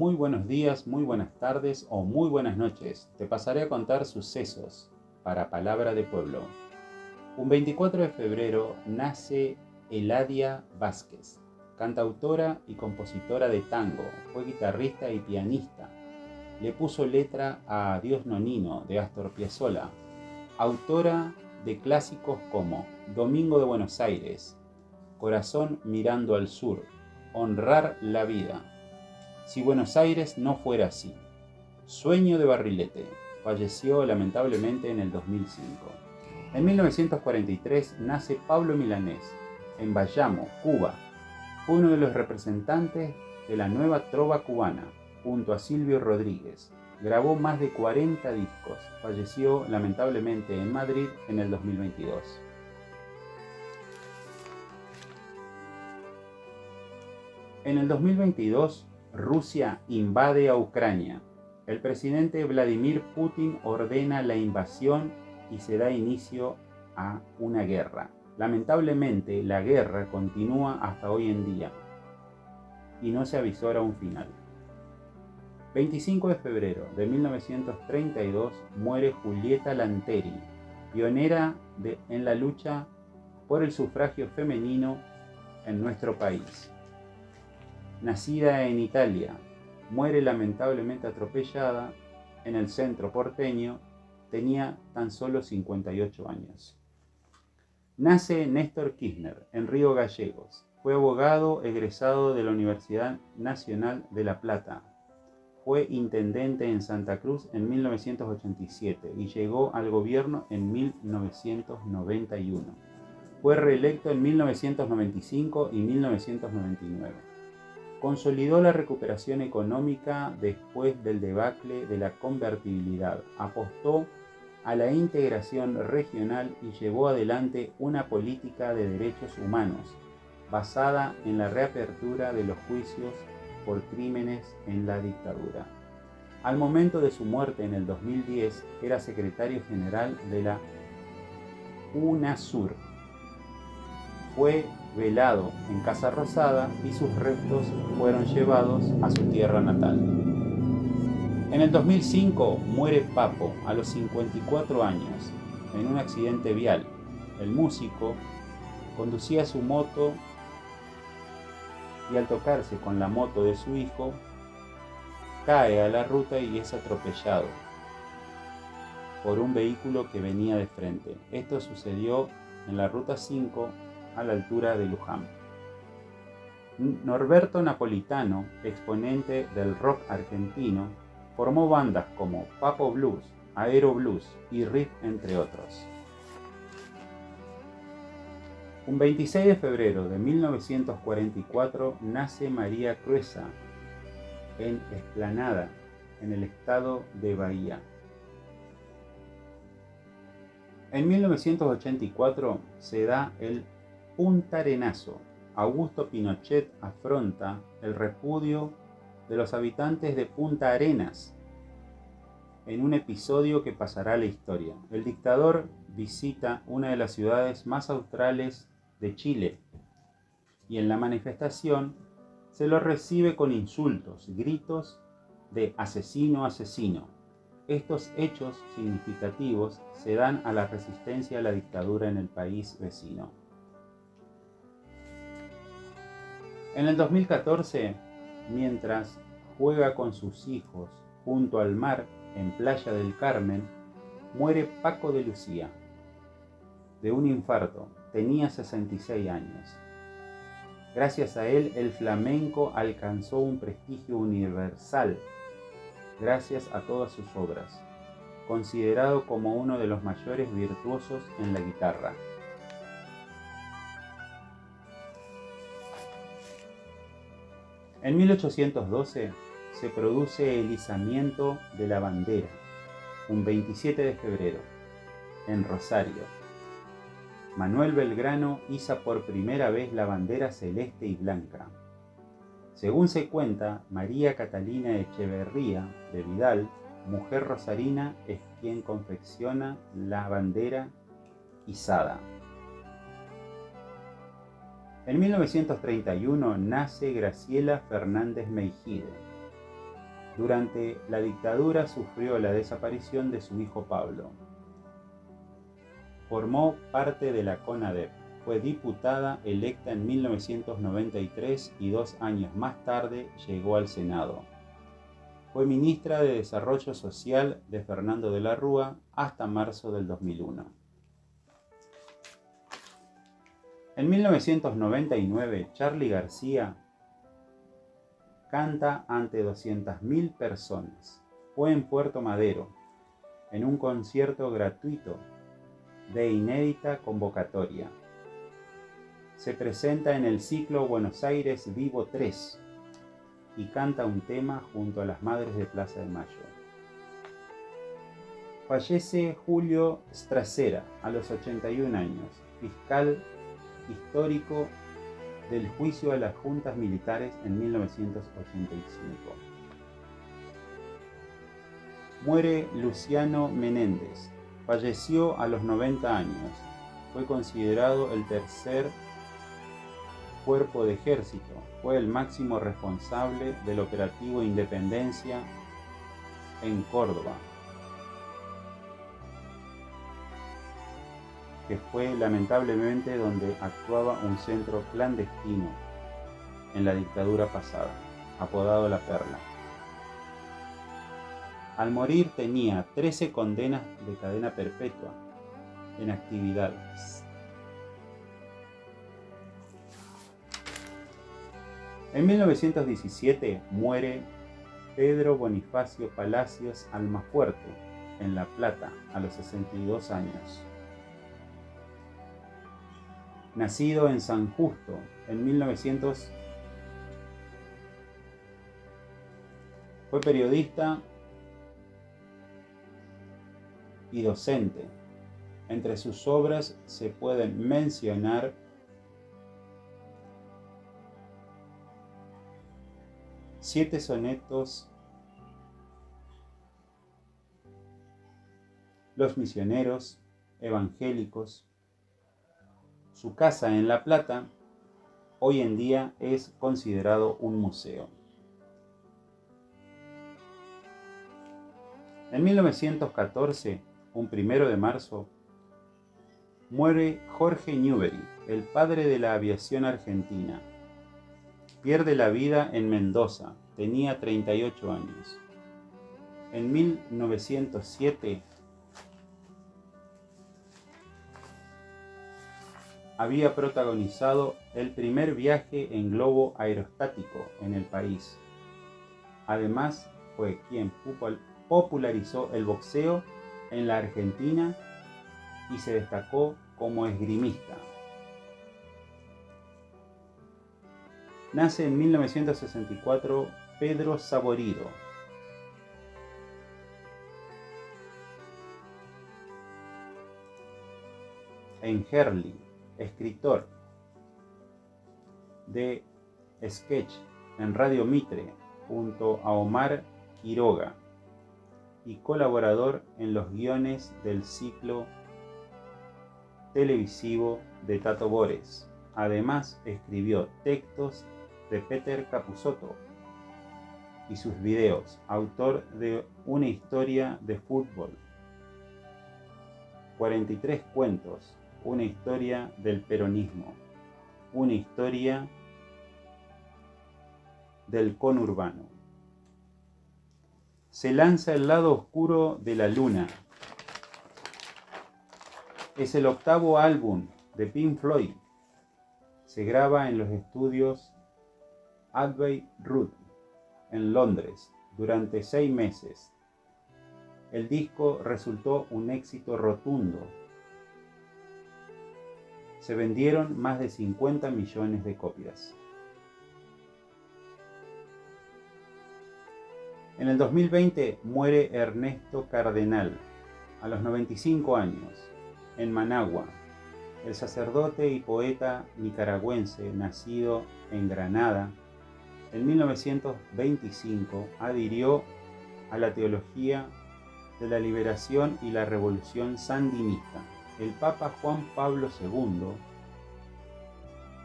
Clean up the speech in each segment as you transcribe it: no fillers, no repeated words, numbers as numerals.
muy buenos días, muy buenas tardes o muy buenas noches. Te pasaré a contar sucesos para Palabra de Pueblo. Un 24 de febrero nace Eladia Vázquez, cantautora y compositora de tango. Fue guitarrista y pianista. Le puso letra a Adiós Nonino de Astor Piazzolla. Autora de clásicos como Domingo de Buenos Aires, Corazón mirando al sur, Honrar la vida, Si Buenos Aires no fuera así, Sueño de Barrilete. Falleció lamentablemente en el 2005. En 1943 nace Pablo Milanés, en Bayamo, Cuba. Fue uno de los representantes de la nueva trova cubana, junto a Silvio Rodríguez. Grabó más de 40 discos. Falleció lamentablemente en Madrid en el 2022. En el 2022, Rusia invade a Ucrania. El presidente Vladimir Putin ordena la invasión y se da inicio a una guerra. Lamentablemente, la guerra continúa hasta hoy en día y no se avisora un final. 25 de febrero de 1932 muere Julieta Lanteri, pionera en la lucha por el sufragio femenino en nuestro país. Nacida en Italia, muere lamentablemente atropellada en el centro porteño, tenía tan solo 58 años. Nace Néstor Kirchner en Río Gallegos. Fue abogado egresado de la Universidad Nacional de La Plata. Fue intendente en Santa Cruz en 1987 y llegó al gobierno en 1991. Fue reelecto en 1995 y 1999. Consolidó la recuperación económica después del debacle de la convertibilidad. Apostó a la integración regional y llevó adelante una política de derechos humanos basada en la reapertura de los juicios por crímenes en la dictadura. Al momento de su muerte en el 2010 era secretario general de la UNASUR. Fue velado en Casa Rosada y sus restos fueron llevados a su tierra natal. En el 2005 muere Papo a los 54 años en un accidente vial. El músico conducía su moto y al tocarse con la moto de su hijo cae a la ruta y es atropellado por un vehículo que venía de frente. Esto sucedió en la ruta 5 a la altura de Luján. Norberto Napolitano, exponente del rock argentino, formó bandas como Papo Blues, Aero Blues y Riff, entre otros. Un 26 de febrero de 1944 nace María Cruesa en Esplanada, en el estado de Bahía. En 1984 se da el Puntaarenazo. Augusto Pinochet afronta el repudio de los habitantes de Punta Arenas en un episodio que pasará a la historia. El dictador visita una de las ciudades más australes de Chile y en la manifestación se lo recibe con insultos, gritos de asesino, asesino. Estos hechos significativos se dan a la resistencia a la dictadura en el país vecino. En el 2014, mientras juega con sus hijos junto al mar en Playa del Carmen, muere Paco de Lucía de un infarto. Tenía 66 años. Gracias a él, el flamenco alcanzó un prestigio universal gracias a todas sus obras, considerado como uno de los mayores virtuosos en la guitarra. En 1812 se produce el izamiento de la bandera, un 27 de febrero, en Rosario. Manuel Belgrano iza por primera vez la bandera celeste y blanca. Según se cuenta, María Catalina Echeverría de Vidal, mujer rosarina, es quien confecciona la bandera izada. En 1931 nace Graciela Fernández Meijide. Durante la dictadura sufrió la desaparición de su hijo Pablo. Formó parte de la CONADEP. Fue diputada electa en 1993 y 2 años más tarde llegó al Senado. Fue ministra de Desarrollo Social de Fernando de la Rúa hasta marzo del 2001. En 1999, Charly García canta ante 200.000 personas. Fue en Puerto Madero, en un concierto gratuito de inédita convocatoria. Se presenta en el ciclo Buenos Aires Vivo 3 y canta un tema junto a las Madres de Plaza de Mayo. Fallece Julio Stracera a los 81 años, fiscal histórico del juicio a las juntas militares en 1985. Muere Luciano Menéndez. Falleció a los 90 años. Fue considerado el tercer cuerpo de ejército. Fue el máximo responsable del operativo Independencia en Córdoba, que fue lamentablemente donde actuaba un centro clandestino en la dictadura pasada, apodado La Perla. Al morir tenía 13 condenas de cadena perpetua en actividades. En 1917 muere Pedro Bonifacio Palacios Almafuerte en La Plata a los 62 años. Nacido en San Justo en 1900, fue periodista y docente. Entre sus obras se pueden mencionar Siete sonetos, Los misioneros evangélicos. Su casa en La Plata hoy en día es considerado un museo. En 1914, un 1 de marzo, muere Jorge Newbery, el padre de la aviación argentina. Pierde la vida en Mendoza, tenía 38 años. En 1907 había protagonizado el primer viaje en globo aerostático en el país. Además, fue quien popularizó el boxeo en la Argentina y se destacó como esgrimista. Nace en 1964 Pedro Saborido. En Herli, escritor de sketch en Radio Mitre junto a Omar Quiroga y colaborador en los guiones del ciclo televisivo de Tato Bores. Además, escribió textos de Peter Capusotto y sus videos, autor de Una historia de fútbol, 43 cuentos, Una historia del peronismo, Una historia del conurbano. Se lanza El lado oscuro de la luna. Es el 8º álbum de Pink Floyd. Se graba en los estudios Abbey Road en Londres durante 6 meses. El disco resultó un éxito rotundo. Se vendieron más de 50 millones de copias. En el 2020 muere Ernesto Cardenal, a los 95 años, en Managua. El sacerdote y poeta nicaragüense, nacido en Granada, en 1925 adhirió a la teología de la liberación y la revolución sandinista. El Papa Juan Pablo II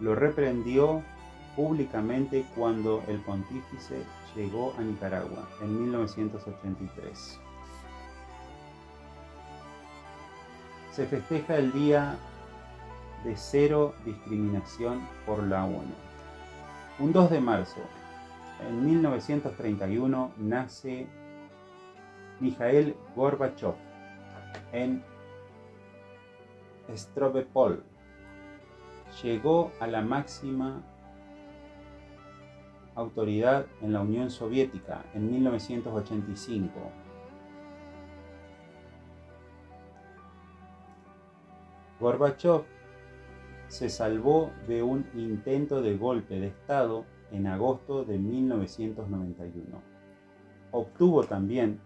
lo reprendió públicamente cuando el pontífice llegó a Nicaragua en 1983. Se festeja el Día de Cero Discriminación por la ONU. Un 2 de marzo, en 1931, nace Mikhail Gorbachev en Stavropol. Llegó a la máxima autoridad en la Unión Soviética en 1985. Gorbachev se salvó de un intento de golpe de Estado en agosto de 1991. Obtuvo también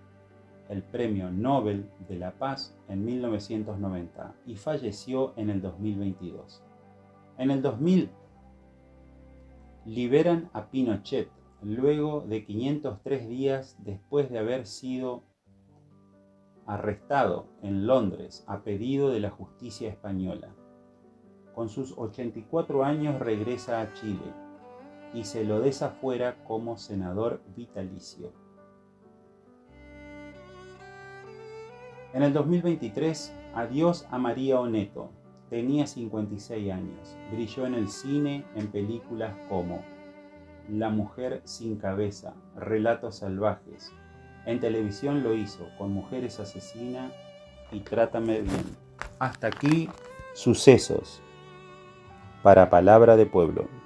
el Premio Nobel de la Paz en 1990 y falleció en el 2022. En el 2000 liberan a Pinochet luego de 503 días después de haber sido arrestado en Londres a pedido de la justicia española. Con sus 84 años regresa a Chile y se lo desafuera como senador vitalicio. En el 2023, adiós a María Oneto. Tenía 56 años. Brilló en el cine en películas como La mujer sin cabeza, Relatos salvajes. En televisión lo hizo con Mujeres asesinas y Trátame bien. Hasta aquí, sucesos para Palabra de Pueblo.